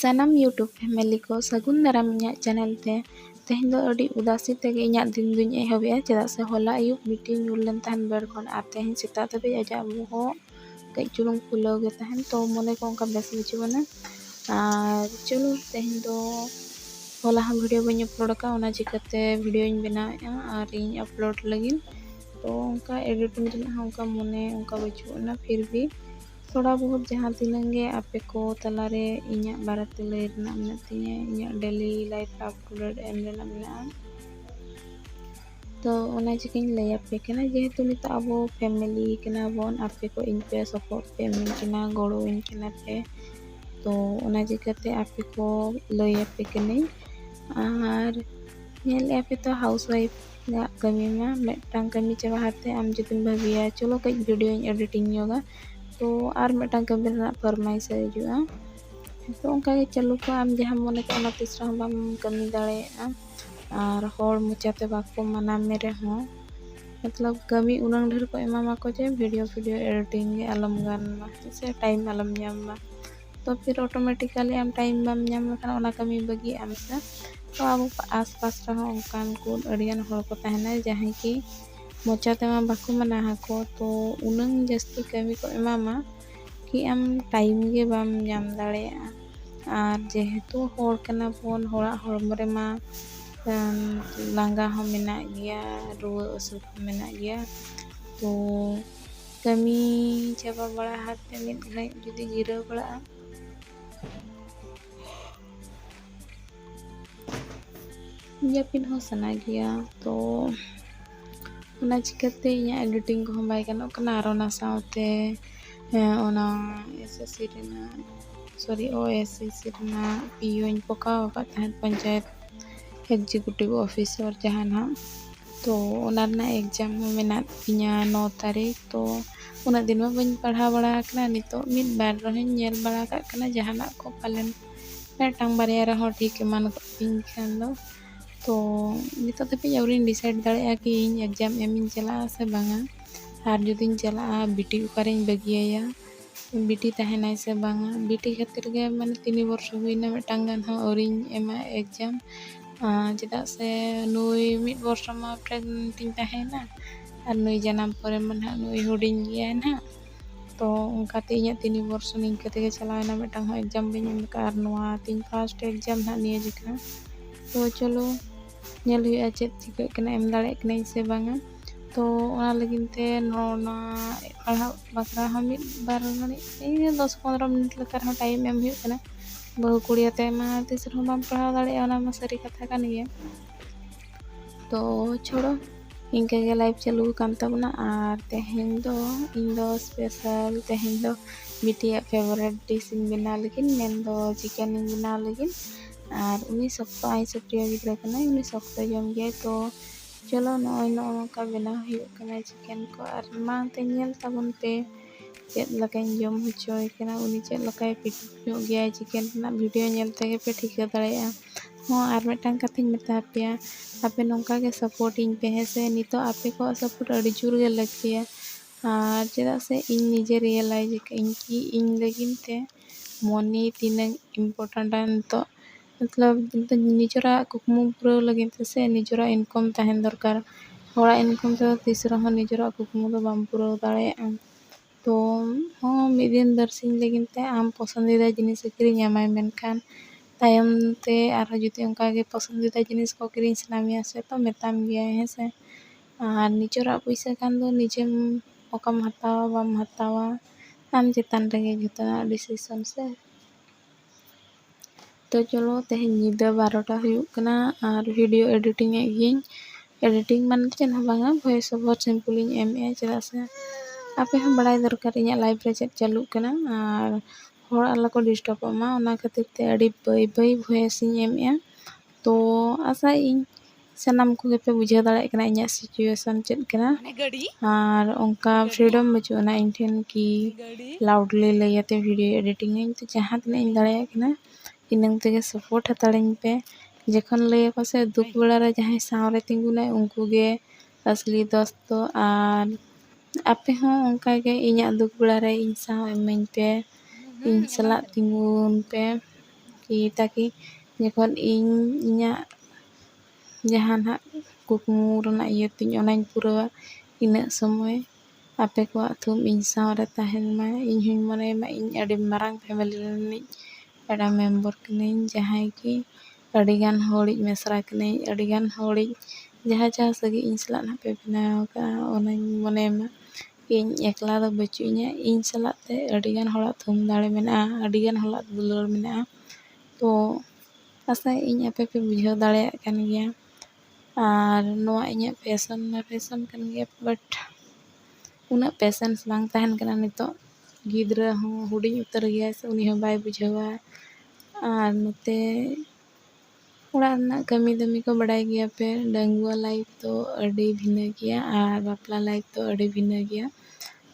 ᱥᱟᱱᱟᱢ YouTube family ko ᱥᱟᱹᱜᱩᱱ ᱫᱟᱨᱟᱢ ᱤᱧᱟᱹᱜ ᱪᱮᱱᱮᱞ te ᱛᱮᱦᱮᱧ ᱫᱚ ᱟᱹᱰᱤ ᱩᱫᱟᱥᱤ ᱛᱮᱜᱮ ᱤᱧᱟᱹᱜ ᱫᱤᱱ ᱫᱩᱧ ᱮᱦᱚᱵᱮᱜᱼᱟ ᱪᱮᱫᱟᱜ ᱥᱮ ᱦᱚᱞᱟ ᱟᱹᱭᱩᱵ ᱵᱤᱴᱤ ᱧᱩᱨ ᱞᱮᱱ ᱛᱟᱦᱮᱱ ᱵᱮᱰ ᱠᱷᱚᱱ ᱟᱨ ᱛᱮᱦᱮᱧ ᱥᱮᱛᱟᱜ ᱫᱷᱟᱹᱵᱤᱡ ᱟᱡᱟᱜ ᱵᱚᱦᱚᱜ ᱠᱟᱹᱡ ᱪᱩᱞᱩᱝ ᱯᱷᱩᱞᱟᱹᱣ ᱜᱮ ᱛᱟᱦᱮᱱ ᱛᱚ ᱢᱚᱱᱮ ᱠᱚ ᱚᱱᱠᱟ ᱵᱮᱥ ᱵᱩᱡᱷᱟᱹᱣ ᱮᱱᱟ ᱟᱨ ᱪᱚᱞᱚ ᱛᱮᱦᱮᱧ ᱫᱚ ᱦᱚᱞᱟ ᱦᱚᱸ ᱵᱷᱤᱰᱤᱭᱳ ᱵᱟᱹᱧ ᱟᱯᱞᱳᱰ ᱟᱠᱟᱫᱟ ᱚᱱᱟ ᱪᱤᱠᱟᱹᱛᱮ ᱵᱷᱤᱰᱤᱭᱳᱧ ᱵᱮᱱᱟᱣᱮᱜᱼᱟ ᱟᱨ ᱤᱧ ᱟᱯᱞᱳᱰ ᱞᱟᱹᱜᱤᱫ ᱛᱚ ᱚᱱᱠᱟ ᱮᱰᱤᱴᱤᱝ ᱨᱮᱱᱟᱜ ᱦᱚᱸ ᱚᱱᱠᱟ ᱢᱚᱱᱮ ᱚᱱᱠᱟ ᱵᱟᱹᱪᱩᱜ ᱟᱱᱟ ᱯᱷᱤᱨ ᱵᱷᱤ ᱛᱷᱚᱲᱟ ᱵᱚᱦᱩᱛ ᱡᱟᱦᱟᱸ ᱛᱤᱱᱟᱹᱜ ᱜᱮ ᱟᱯᱮ ᱠᱚ ᱛᱟᱞᱟᱨᱮ ᱤᱧᱟᱹᱜ ᱵᱟᱨᱮᱛᱮ ᱞᱟᱹᱭ ᱨᱮᱱᱟᱜ ᱢᱮᱱᱟᱜ ᱛᱤᱧᱟᱹ ᱤᱧᱟᱹᱜ ᱰᱮᱞᱤ ᱞᱟᱭᱤᱯᱷ ᱟᱯᱰᱮᱴ ᱮᱢ ᱨᱮᱱᱟᱜ ᱢᱮᱱᱟᱜᱼᱟ ᱛᱚ ᱚᱱᱟ ᱪᱤᱠᱟᱹᱧ ᱞᱟᱹᱭ ᱟᱯᱮ ᱠᱟᱱᱟ ᱡᱮᱦᱮᱛᱩ ᱱᱤᱛᱚᱜ ᱟᱵᱚ ᱯᱷᱮᱢᱮᱞᱤ ᱠᱟᱱᱟ ᱵᱚᱱ ᱟᱯᱮ ᱠᱚ ᱤᱧ ᱯᱮ ᱥᱟᱯᱳᱨᱴ ᱯᱮ ᱤᱢᱟᱹᱧ ᱠᱟᱱᱟ ᱜᱚᱲᱚᱣᱟᱹᱧ ᱠᱟᱱᱟ ᱯᱮ ᱛᱚ ᱚᱱᱟ ᱪᱤᱠᱟᱹᱛᱮ ᱟᱯᱮ ᱠᱚ ᱞᱟᱹᱭ ᱟᱯᱮ ᱠᱟᱹᱱᱟᱹᱧ ᱟᱨ ᱧᱮᱞᱮᱜᱼᱟ ᱯᱮ ᱛᱚ ᱦᱟᱣᱩᱥ ᱣᱟᱭᱤফ ᱨᱮᱭᱟᱜ ᱠᱟᱹᱢᱤ ᱢᱟ ᱢᱤᱫᱴᱟᱝ ᱠᱟᱹᱢᱤ ᱪᱟᱵᱟ ᱠᱟᱛᱮ ᱟᱢ ᱡᱩᱫᱤᱢ ᱵᱷᱟᱹᱵᱤᱭᱟ ᱪᱚᱞᱚ ᱠᱟᱹᱡ ᱵᱷᱤᱰᱤᱭᱳᱧ ᱮᱰᱤᱴᱤᱝ ᱧᱚᱜᱟ ᱛᱚ ᱟᱨ ᱢᱤᱫᱴᱟᱝ ᱠᱟᱹᱢᱤ ᱨᱮᱱᱟᱜ ᱯᱷᱚᱨᱢᱟᱭᱤᱥ ᱦᱤᱡᱩᱜᱼᱟ ᱛᱚ ᱚᱱᱠᱟᱜᱮ ᱪᱟᱹᱞᱩ ᱠᱚᱜ ᱟᱢ ᱡᱟᱦᱟᱸ ᱢᱚᱱᱮ ᱠᱟᱜ ᱚᱱᱟ ᱛᱤᱥ ᱨᱮᱦᱚᱸ ᱵᱟᱢ ᱠᱟᱹᱢᱤ daᱲᱮᱭᱟᱜᱼᱟ ᱟᱨ ᱦᱚᱲ ᱢᱚᱪᱟᱛᱮ ᱵᱟᱠᱚ ᱢᱟᱱᱟ ᱢᱮ ᱨᱮᱦᱚᱸ मतलब कमी उनांग ढेर को एमा को जे वीडियो एडिटिंग गे आलम गान मा से टाइम आलम नाम मा तो फिर ऑटोमेटिकली आम टाइम बाम नाम लखन ओना कमी बगी आम से तो अब आस पास रहो उनकान को अड़ियन हर को तहना जहाँ की मोचाते मा बाको मना को तो उनांग जस्ती कमी को एमा कि आम टाइम गे बाम नाम दाड़ेया और जेहेतु हर कना बोन हरा हरमरे मा लांगा हो मेना गया रुआ असुख मेना गया तो कमी चाबा बड़ा हाथ पे मिद घड़ी जुदी जिराव बड़ा जापिन हो सना गया तो ओना चिकते इया एडिटिंग को बाय गानोग कना आर ओना साउते ओना एसएससी रेना सॉरी ओएसएससी रेना पीओ पकाव का तहत पंचायत एग्जीक्यूटिव ऑफिसर जहाँ ना तो ओना एग्जाम मेना पिया 9 तारीख तो उना दिन में बन पढ़ा बड़ा कना नितो मिद बार रहिन नेल बड़ा का कना जहाना को पालन मेटांग बारिया रहो ठीक मान को पिन खान दो तो नितो तपे अवरिन डिसाइड दाड़ेया कि इन एग्जाम एमिन चला से बांगा आर जुदिन चला बिटी उकारिन बगिया बिटी तहनाय से बांगा बिटी खातिर गे माने 3 वर्ष हुईना मेटांग गान हो अवरिन एमा एग्जाम चेदा से नुई मिद वर्ष मा प्रेगनेंट तहना और नुई जन्म परे मन नुई हुडिंग गया ना तो उनकाते इኛ 3 वर्ष निंकते के चलाना मेटांग हो एग्जाम बइन कार नवा तीन फर्स्ट एग्जाम ना निये जका तो चलो नेल हुआ चेत चिका कना एम दाड़े कना से बांगा तो ओना लगिन ते नोना पढ़ा बकरा हम बार माने 10-15 मिनट लकार हो टाइम एम हुआ कना बहु कुड़ियाते मा तिस रहो बाम पढ़ा दाड़े ओना मा सरी कथा कान गया तो छोड़ो इनका के लाइव चालू कान तबना आर तेहेन दो स्पेशल तेहेन दो बिटिया फेवरेट डिश इन बना लगिन मेन दो चिकन इन बना लगिन और उनी सख्त आई सप्रिया गिद्रा कना उनी सख्त जम गया तो चलो नॉय का बना हुआ कना चिकन को और मांग ते नेल तबन पे चेद लकाइन जम हुचोय कना उनी चेद लकाय पिटु गया चिकन ना वीडियो नेल तेगे पे ठिका दाड़ेया हाँ और मिटांग कथिन मेता पेया आपे नोंका के सपोर्ट इन पे से नितो आपे को सपोर्ट अड़ी जुर गे लगतिया और चेदा से इन निजे रियलाइज इन की इन लगिन ते मनी तीनंग इम्पोर्टेंट तो मतलब निजरा कुकमु पूरा लगिन से निजरा इनकम तहन दरकार हरा इनकम तो तीस रहो निजरा कुकमु तो बाम पूरा दाड़ेया तो हाँ मिदिन दर्शिन लगिन ते आम पसंदीदा जिनिस किरिंग आमाय मेनखान तायम ते आर जुदी उनका के पसंदीदा जिनिस को किरिंग सनामिया से तो मेताम गया है से और निजरा पैसा कान दो निजेम ओकाम हतावा बाम हतावा आम चेतान रेगे जतना डिसीजन से तो चलो तेहेन निदा 12टा हुयुग कना और वीडियो एडिटिंग एडिटिंग मान चेन बांगा वॉइस ओवर सिंपल इन एम ए चेदा से आपे हम बड़ाई दरकार इኛ लाइव रे चेक चालू कना और हर आला को डिस्टर्ब मा ओना खातिर ते अड़ी बाई बाई वॉइस इन एम ए तो आशा इन सनाम को पे बुझा दाड़े कना इኛ सिचुएशन चेक कना और उनका फ्रीडम बचुना इन ठेन की लाउडली लैते वीडियो एडिटिंग तो जहाँ तना इन दाड़े कना इनंग तेगे सपोर्ट हताड़िन पे जखन लय को से दुख बेड़ा रे जहाँ सावरे तिंगुना उनको गे असली दोस्त तो और आपे हों उनका के इኛ दुख बेड़ा रे इन साव इमन पे इन सला तिंगुन पे ᱛᱟᱠᱤ ᱡᱚᱠᱷᱚᱱ ᱤᱧᱟᱹᱜ ᱡᱟᱦᱟᱸ ᱱᱟᱜ ᱠᱩᱠᱢᱩ ᱨᱮᱱᱟᱜ ᱤᱭᱟᱹ ᱛᱤᱧ ᱚᱱᱟᱧ ᱯᱩᱨᱟᱹᱣᱟ, ᱤᱱᱟᱹᱜ ᱥᱚᱢᱚᱭ ᱟᱯᱮ ᱠᱚᱣᱟᱜ ᱛᱷᱩᱢ ᱤᱧ ᱥᱟᱶᱨᱮ ᱛᱟᱦᱮᱱ ᱢᱟ᱾ ᱤᱧ ᱦᱚᱧ ᱢᱚᱱᱮᱭ ᱢᱟ ᱤᱧ ᱟᱹᱰᱤ ᱢᱟᱨᱟᱝ ᱯᱷᱮᱢᱮᱞᱤ ᱨᱤᱱᱤᱡ ᱢᱤᱫᱴᱟᱝ ᱢᱮᱢᱵᱟᱨ ᱠᱟᱹᱱᱟᱹᱧ, ᱡᱟᱦᱟᱸᱭ ᱠᱤ ᱟᱹᱰᱤᱜᱟᱱ ᱦᱚᱲᱤᱡ ᱢᱮᱥᱨᱟ ᱠᱟᱹᱱᱟᱹᱧ, ᱟᱹᱰᱤᱜᱟᱱ hᱚᱲᱤᱡ ᱡᱟᱦᱟᱸ ᱥᱟᱹᱜᱟᱹᱭ ᱤᱧ ᱥᱟᱞᱟᱜ ᱱᱟᱦᱟᱜ ᱯᱮ ᱵᱮᱱᱟᱣ ᱠᱟᱜᱼᱟ, ᱚᱱᱟᱧ ᱢᱚᱱᱮᱭ ᱢᱟ ᱤᱧ ᱮᱠᱞᱟ ᱫᱚ ᱵᱟᱹᱪᱩᱜᱤᱧᱟ, ᱤᱧ ᱥᱟᱞᱟᱜ ᱛᱮ ᱟᱹᱰᱤᱜᱟᱱ ᱦᱚᱲᱟᱜ ᱛᱷᱩᱢ ᱫᱟᱲᱮ ᱢᱮᱱᱟᱜᱼᱟ, ᱟᱹᱰᱤᱜᱟᱱ ᱦᱚᱲᱟᱜ ᱫᱩᱞᱟᱹᱲ ᱢᱮᱱᱟᱜᱼᱟ᱾ ᱛᱚ ᱟᱥᱟᱭᱟᱹᱧ ᱟᱯᱮ ᱯᱮ ᱵᱩᱡᱷᱟᱹᱣ ᱫᱟᱲᱮᱭᱟᱜ ᱠᱟᱱ ᱜᱮᱭᱟ᱾ ᱟᱨ ᱱᱚᱣᱟ ᱤᱧᱟᱹᱜ ᱯᱮᱥᱚᱱ ᱢᱟ ᱯᱮᱥᱚᱱ ᱠᱟᱱ ᱜᱮᱭᱟ, ᱵᱟᱴ ᱩᱱᱟᱹᱜ ᱯᱮᱥᱮᱱᱥ ᱵᱟᱝ ᱛᱟᱦᱮᱱ ᱠᱟᱱᱟ ᱱᱤᱛᱚᱜ᱾ ᱜᱤᱫᱽᱨᱟᱹ ᱦᱚᱸ ᱦᱩᱰᱤᱧ ᱩᱛᱟᱹᱨ ᱜᱮᱭᱟᱭ ᱥᱮ, ᱩᱱᱤ ᱦᱚᱸ ᱵᱟᱭ ᱵᱩᱡᱷᱟᱹᱣᱟ᱾ ᱟᱨ ᱱᱚᱛᱮ ᱚᱲᱟᱜ ᱨᱮᱱᱟᱜ ᱠᱟᱹᱢᱤ ᱫᱟᱹᱢᱤ ᱠᱚ ᱵᱟᱲᱟᱭ ᱜᱮᱭᱟ ᱯᱮ, ᱰᱟᱺᱜᱩᱣᱟᱹ ᱞᱟᱭᱤᱯᱷ ᱫᱚ ᱟᱹᱰᱤ ᱵᱷᱤᱱᱟᱹ ᱜᱮᱭᱟ ᱟᱨ ᱵᱟᱯᱞᱟ ᱞᱟᱭᱤᱯᱷ ᱫᱚ ᱟᱹᱰᱤ ᱵᱷᱤᱱᱟᱹ ᱜᱮᱭᱟ᱾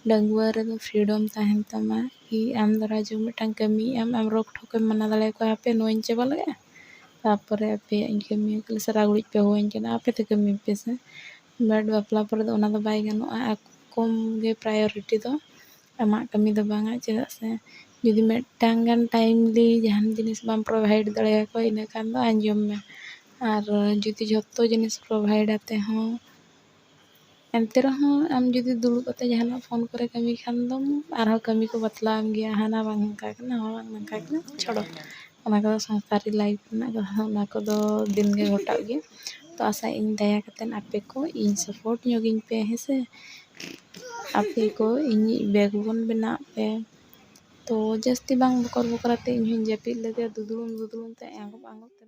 ᱰᱟᱺᱜᱩᱣᱟᱹ ᱨᱮᱫᱚ ᱯᱷᱨᱤᱰᱚᱢ ᱛᱟᱦᱮᱱ ᱛᱟᱢᱟ ᱠᱤ ᱟᱢ ᱫᱟᱨᱟ ᱡᱮ ᱢᱤᱫᱴᱟᱝ ᱠᱟᱹᱢᱤᱭᱮᱜ ᱟᱢ ᱨᱳᱠ ᱴᱷᱳᱠᱮᱢ ᱢᱟᱱᱟ ᱫᱟᱲᱮᱭᱟᱠᱚᱣᱟ, ᱦᱟᱯᱮ ᱱᱚᱣᱟᱧ ᱪᱟᱵᱟ ᱞᱮᱜᱟ ᱛᱟᱨᱯᱚᱨᱮ ᱟᱯᱮᱭᱟᱜ ᱤᱧ ᱠᱟᱹᱢᱤᱭᱟ, ᱠᱷᱟᱹᱞᱤ ᱥᱟᱨᱟ ᱜᱷᱟᱹᱲᱤᱡ ᱯᱮ ᱦᱚᱦᱚᱣᱟᱧ ᱠᱟᱱᱟ ᱟᱯᱮ ᱛᱮ ᱠᱟᱹᱢᱤ ᱯᱮ ᱥᱮ᱾ ᱵᱟᱴ ᱵᱟᱯᱞᱟ ᱯᱚᱨᱮ ᱫᱚ ᱚᱱᱟ ᱫᱚ ᱵᱟᱭ ᱜᱟᱱᱚᱜᱼᱟ, ᱠᱚᱢ ᱜᱮ ᱯᱨᱟᱭᱳᱨᱤᱴᱤ ᱫᱚ ᱟᱢᱟᱜ ᱠᱟᱹᱢᱤ ᱫᱚ ᱵᱟᱝᱟ᱾ ᱪᱮᱫᱟᱜ ᱥᱮ ᱡᱩᱫᱤ ᱢᱤᱫᱴᱟᱝ ᱜᱟᱱ ᱴᱟᱭᱤᱢᱞᱤ ᱡᱟᱦᱟᱱ ᱡᱤᱱᱤᱥ ᱵᱟᱢ ᱯᱨᱳᱵᱷᱟᱭᱤᱰ ᱫᱟᱲᱮᱭᱟᱠᱚᱣᱟ, ᱤᱱᱟᱹ ᱠᱷᱟᱱ ᱫᱚ ᱟᱸᱡᱚᱢ ᱢᱮ᱾ ᱟᱨ ᱡᱩᱫᱤ ᱡᱷᱚᱛᱚ ᱡᱤᱱᱤᱥ ᱯᱨᱳᱵᱷᱟᱭᱤᱰ ᱟᱛᱮ ᱦᱚᱸ ᱮᱱᱛᱮ ᱨᱮᱦᱚᱸ ᱟᱢ ᱡᱩᱫᱤ ᱫᱩᱲᱩᱵ ᱠᱟᱛᱮ ᱡᱟᱦᱟᱱᱟᱜ ᱯᱷᱳᱱ ᱠᱚᱨᱮ ᱠᱟᱹᱢᱤ ᱠᱷᱟᱱ ᱫᱚᱢ ᱟᱨᱦᱚᱸ ᱠᱟᱹᱢᱤ ᱠᱚ ᱵᱟᱛᱞᱟᱣᱟᱢ ᱜᱮᱭᱟ, ᱦᱟᱱᱟ ᱵᱟᱝ ᱦᱟᱱᱠᱟ ᱠᱟᱱᱟ, ᱱᱚᱣᱟ ᱵᱟᱝ ᱱᱚᱝᱠᱟ ᱠᱟᱱᱟ, ᱪᱷᱟᱲᱚ ᱚᱱᱟ ᱠᱚᱫᱚ ᱥᱚᱝᱥᱟᱨᱤ ᱞᱟᱭᱤᱯᱷ ᱨᱮᱱᱟᱜ ᱠᱟᱛᱷᱟ, ᱚᱱᱟ ᱠᱚᱫᱚ ᱫᱤᱱᱜᱮ ᱜᱷᱚᱴᱟᱜ ᱜᱮᱭᱟ᱾ ᱛᱚ ᱟᱥᱟᱭᱟᱹᱧ ᱫᱟᱭᱟ ᱠᱟᱛᱮᱫ ᱟᱯᱮ ᱠᱚ ᱤᱧ ᱥᱟᱯᱳᱨᱴ ᱧᱚᱜᱤᱧ ᱯᱮ ᱦᱮᱸᱥᱮ, ᱟᱯᱮ ᱠᱚ ᱤᱧᱤᱡ ᱵᱮᱠᱵᱳᱱ ᱵᱮᱱᱟᱜ ᱯᱮ᱾ ᱛᱚ ᱡᱟᱹᱥᱛᱤ ᱵᱟᱝ ᱵᱚᱠᱚᱨ ᱵᱚᱠᱚᱨ ᱟᱛᱮ ᱤᱧ ᱦᱚᱧ ᱡᱟᱹᱯᱤᱫ ᱞᱮᱜᱮ, ᱫᱩᱫᱲᱩᱢ ᱫᱩᱫᱲᱩᱢ ᱛᱮ ᱟᱸᱜᱚᱵ ᱟᱸᱜᱚᱵ ᱛᱮ